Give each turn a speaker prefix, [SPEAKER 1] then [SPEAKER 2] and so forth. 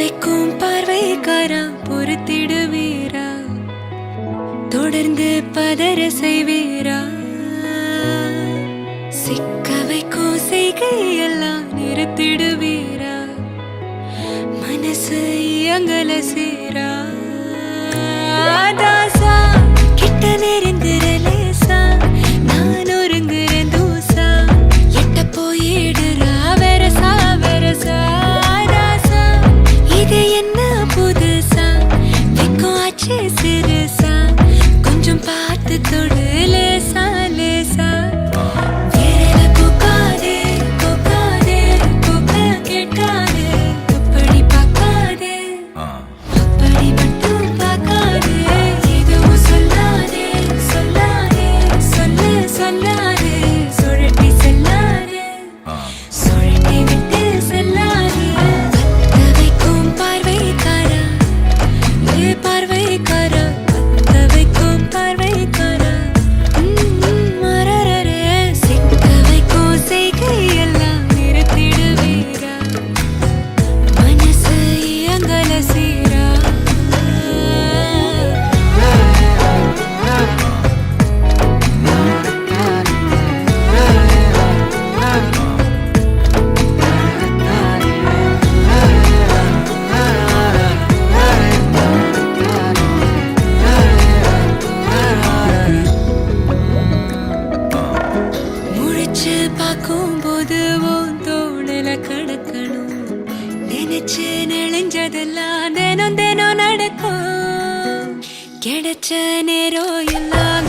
[SPEAKER 1] வைக்கும் பார்வைக்காரா பொறுத்திடுவீரா தொடர்ந்து பதற செய்வீரா சிக்க வைக்கும் செய்கையெல்லாம் நிறுத்திடுவீரா மனசு இயங்கல சீரா தாசா கிட்ட நெருங்குறலேசா நான் ஒருங்குறேன் தூசா எட்ட போயிடுறா வெரசா வெரசா தாசா இது என்ன புதுசா வெக்கம் ஆச்சு சிறுசா கொஞ்சம் பார்த்து தொடு லேசா லேசா விரல கோக்காதே கோக்காதே கோக்க கேட்காதே அப்படி பார்க்காதே அப்படி மட்டும் பார்க்காதே எதுவும் சொல்லாதே சொல்லாதே சொல்லு சொல்லாதே சுழட்டி செல்லாதே சுழட்டி விட்டு செல்லாதே பத்த வைக்கும் பார்வைக்காரா பார்வைக்காரா பத்த வைக்கும் பார்வைக்காரா மரரரே சிக்க வைக்கும் செய்கையெல்லாம் நிறுத்திடுவீரா மனசு இயங்கல சீரா முழிச்சு பார்க்கும்போது உன் தோணுல கடக்கணும் நினைச்சு நெளிஞ்சதெல்லாம் தினம் தினம் நடக்கும் கிடைச்ச நேரம் எல்லாம்